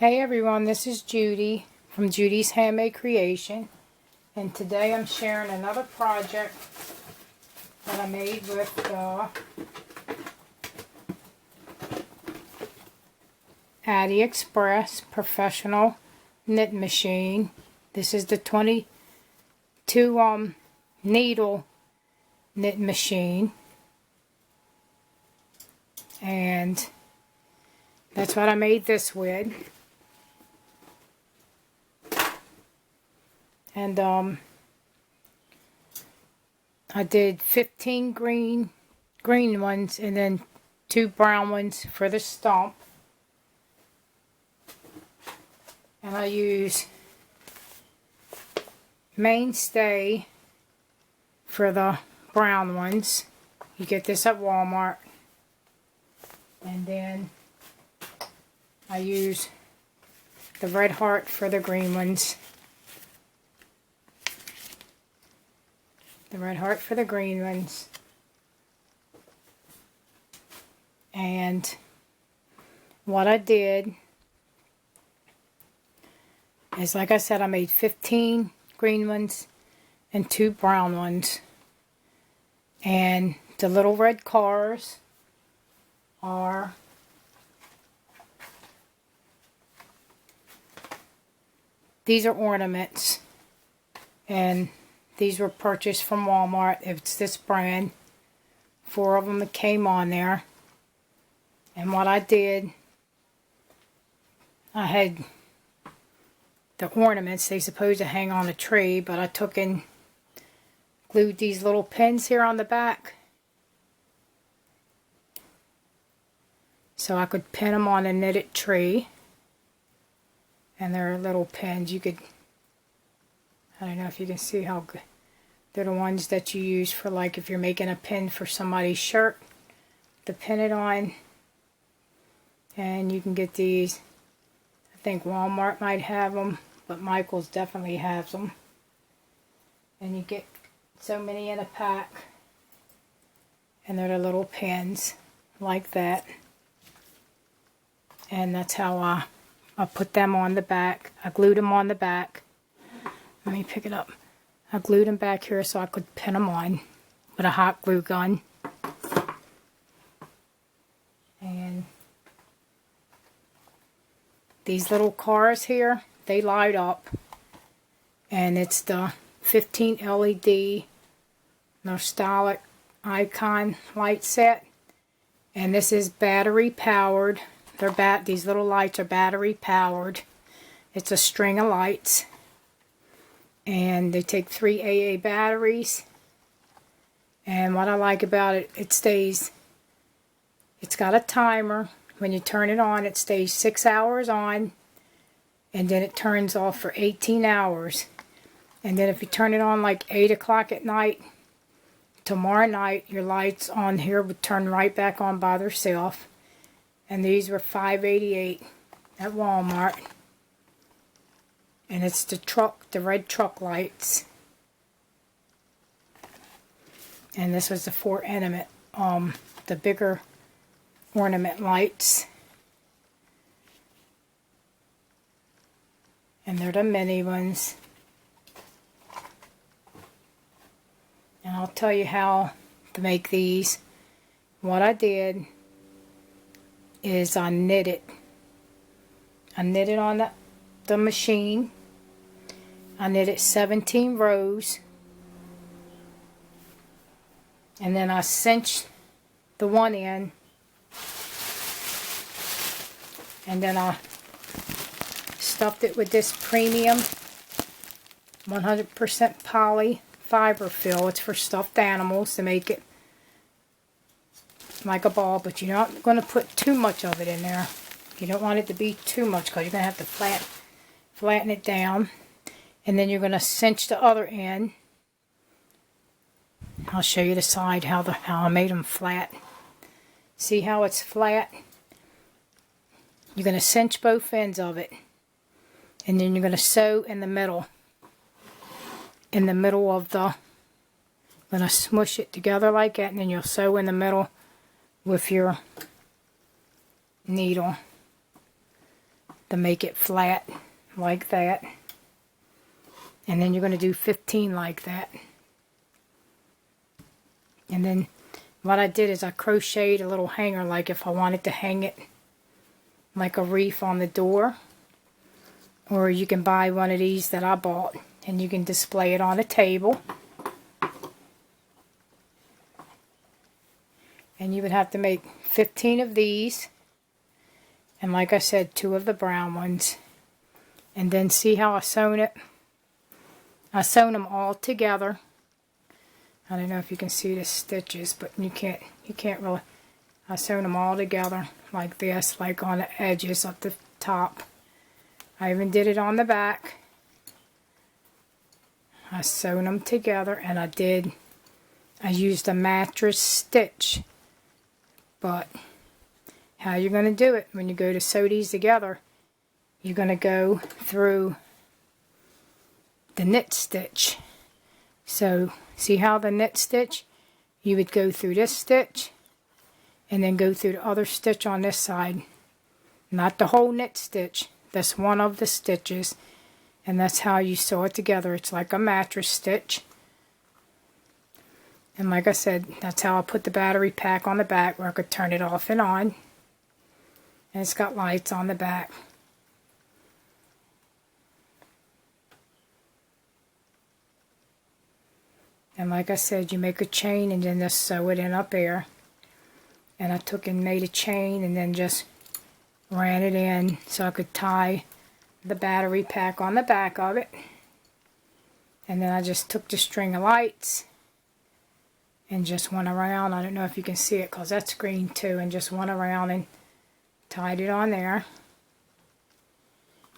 Hey everyone, this is Judy from Judy's Handmade Creation, and today I'm sharing another project that I made with the Addi Express Professional Knit Machine. This is the 22 needle knit machine, and that's what I made this with. And I did 15 green ones and then 2 brown ones for the stump. And I use Mainstay for the brown ones. You get this at Walmart. And then I use the Red Heart for the green ones. The Red Heart for the green ones. And what I did is, like I said, I made 15 green ones and 2 brown ones. And the little red cars are these are ornaments, and these were purchased from Walmart. It's this brand. 4 of them that came on there. And what I did, I had the ornaments. They supposed to hang on a tree, but I took and glued these little pins here on the back, so I could pin them on a knitted tree. And they're little pins. You could, I don't know if you can see how good. They're the ones that you use for, like, if you're making a pin for somebody's shirt to pin it on. And you can get these. I think Walmart might have them, but Michael's definitely has them. And you get so many in a pack. And they're the little pins like that. And that's how I put them on the back. I glued them on the back. Let me pick it up. I glued them back here so I could pin them on with a hot glue gun. And these little cars here, they light up. And it's the 15 LED nostalgic icon light set. And this is battery powered. These little lights are battery powered. It's a string of lights. And they take 3 AA batteries. And what I like about it, it's got a timer. When you turn it on, it stays 6 hours on. And then it turns off for 18 hours. And then if you turn it on like 8 o'clock at night, tomorrow night, your lights on here would turn right back on by themselves. And these were $5.88 at Walmart. And it's the red truck lights. And this was the 4 ornament, the bigger ornament lights. And they're the mini ones. And I'll tell you how to make these. What I did is I knit it. I knit it on the machine. I knitted 17 rows, and then I cinched the one end, and then I stuffed it with this premium 100% poly fiber fill. It's for stuffed animals to make it like a ball, but you're not going to put too much of it in there. You don't want it to be too much because you're going to have to flatten it down. And then you're going to cinch the other end. I'll show you the side how I made them flat. See how it's flat? You're going to cinch both ends of it. And then you're going to sew in the middle. In the middle of the... going to smush it together like that. And then you'll sew in the middle with your needle. to make it flat like that. And then you're going to do 15 like that. And then what I did is I crocheted a little hanger, like if I wanted to hang it like a wreath on the door. Or you can buy one of these that I bought and you can display it on a table. And you would have to make 15 of these. And like I said, 2 of the brown ones. And then see how I sewn it? I sewn them all together. I don't know if you can see the stitches, but you can't really. I sewn them all together like this, like on the edges at the top. I even did it on the back. I sewn them together, and I used a Mattress Stitch. But how you're going to do it when you go to sew these together, you're going to go through the knit stitch. So see how the knit stitch, you would go through this stitch and then go through the other stitch on this side. Not the whole knit stitch, that's one of the stitches, and that's how you sew it together. It's like a mattress stitch. And like I said, that's how I put the battery pack on the back where I could turn it off and on. And it's got lights on the back. And like I said, you make a chain and then just sew it in up there. And I took and made a chain and then just ran it in so I could tie the battery pack on the back of it. And then I just took the string of lights and just went around. I don't know if you can see it because that's green too. And just went around and tied it on there.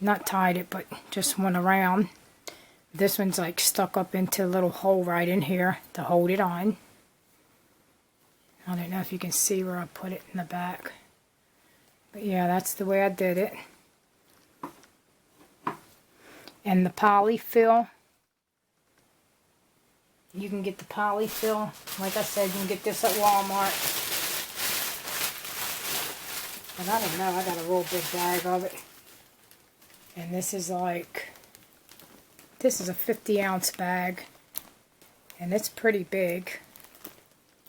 Not tied it, but just went around. This one's like stuck up into a little hole right in here to hold it on. I don't know if you can see where I put it in the back. But yeah, that's the way I did it. And the polyfill, you can get the polyfill. Like I said, you can get this at Walmart. And I don't know, I got a real big bag of it. And this is like, this is a 50-ounce bag. And it's pretty big.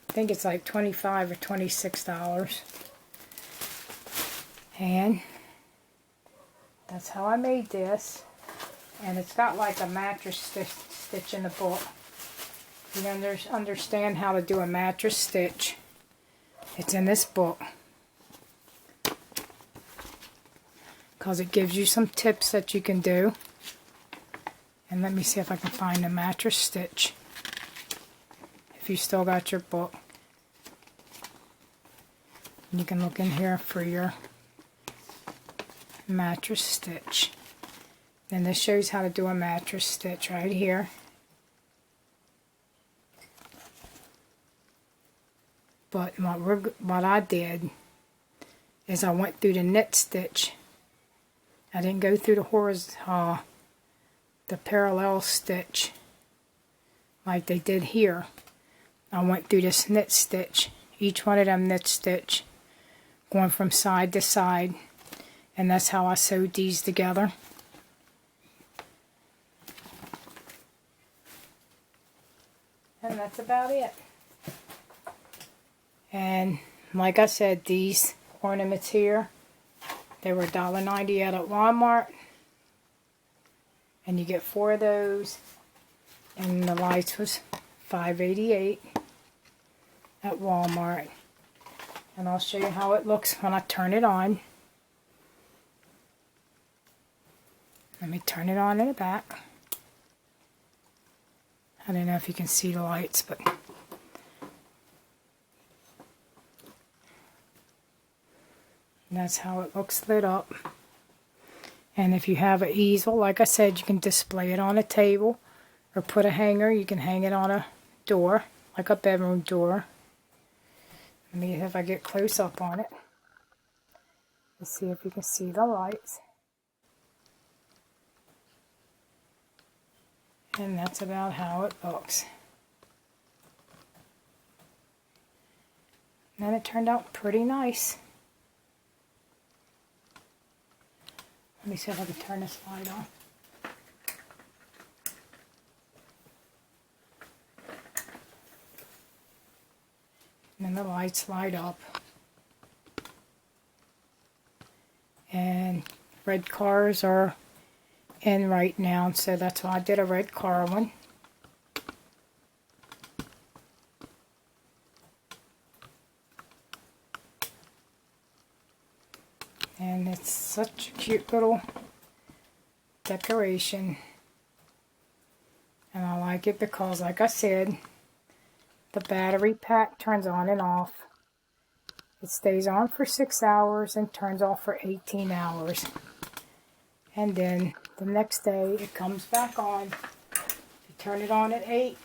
I think it's like $25 or $26. And that's how I made this. And it's got like a mattress stitch in the book. You understand how to do a mattress stitch. It's in this book. Because it gives you some tips that you can do. And let me see if I can find the mattress stitch. If you still got your book. You can look in here for your mattress stitch. And this shows how to do a mattress stitch right here. But what I did is I went through the knit stitch. I didn't go through the horizontal, the parallel stitch like they did here. I went through this knit stitch. Each one of them knit stitch, going from side to side. And that's how I sewed these together. And that's about it. And like I said, these ornaments here, they were $1.90 out at Walmart. And you get 4 of those. And the lights was $5.88 at Walmart. And I'll show you how it looks when I turn it on. Let me turn it on in the back. I don't know if you can see the lights, but that's how it looks lit up. And if you have an easel, like I said, you can display it on a table or put a hanger. You can hang it on a door, like a bedroom door. Let me see if I get close up on it. Let's see if you can see the lights. And that's about how it looks. And it turned out pretty nice. Let me see if I can turn this light on. And then the lights light up. And red cars are in right now, so that's why I did a red car one. And it's such a cute little decoration. And I like it because, like I said, the battery pack turns on and off. It stays on for 6 hours and turns off for 18 hours. And then the next day it comes back on. If you turn it on at 8,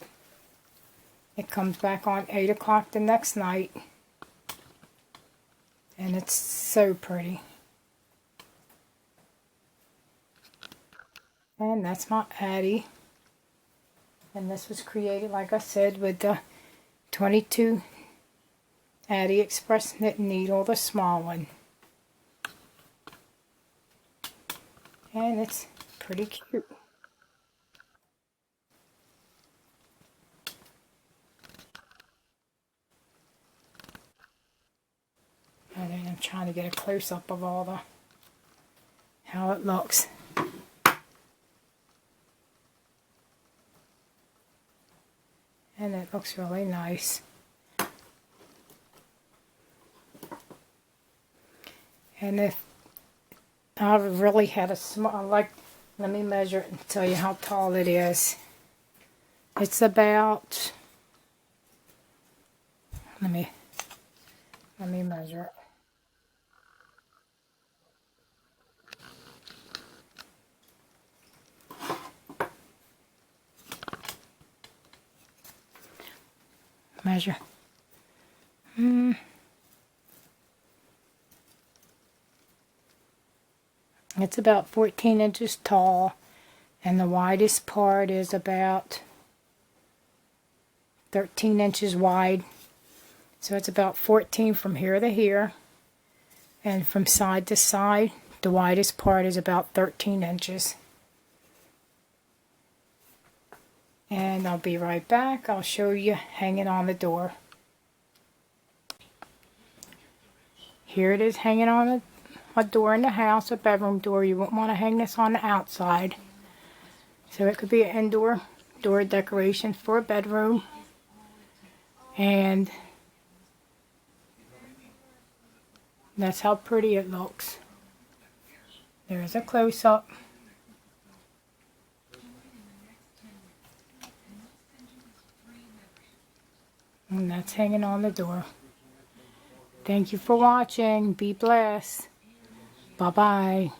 it comes back on 8 o'clock the next night. And it's so pretty. And that's my Addi. And this was created, like I said, with the 22 Addi Express knit needle, the small one. And it's pretty cute. And then I'm trying to get a close-up of all the, how it looks. And it looks really nice. And if I really had a small, like, let me measure it and tell you how tall it is. It's about, let me measure it. Measure. It's about 14 inches tall, and the widest part is about 13 inches wide. So it's about 14 from here to here, and from side to side, the widest part is about 13 inches. And I'll be right back. I'll show you hanging on the door. Here it is hanging on a door in the house, a bedroom door. You won't want to hang this on the outside. So it could be an indoor door decoration for a bedroom. And that's how pretty it looks. There's a close-up. And that's hanging on the door. Thank you for watching. Be blessed. Bye-bye.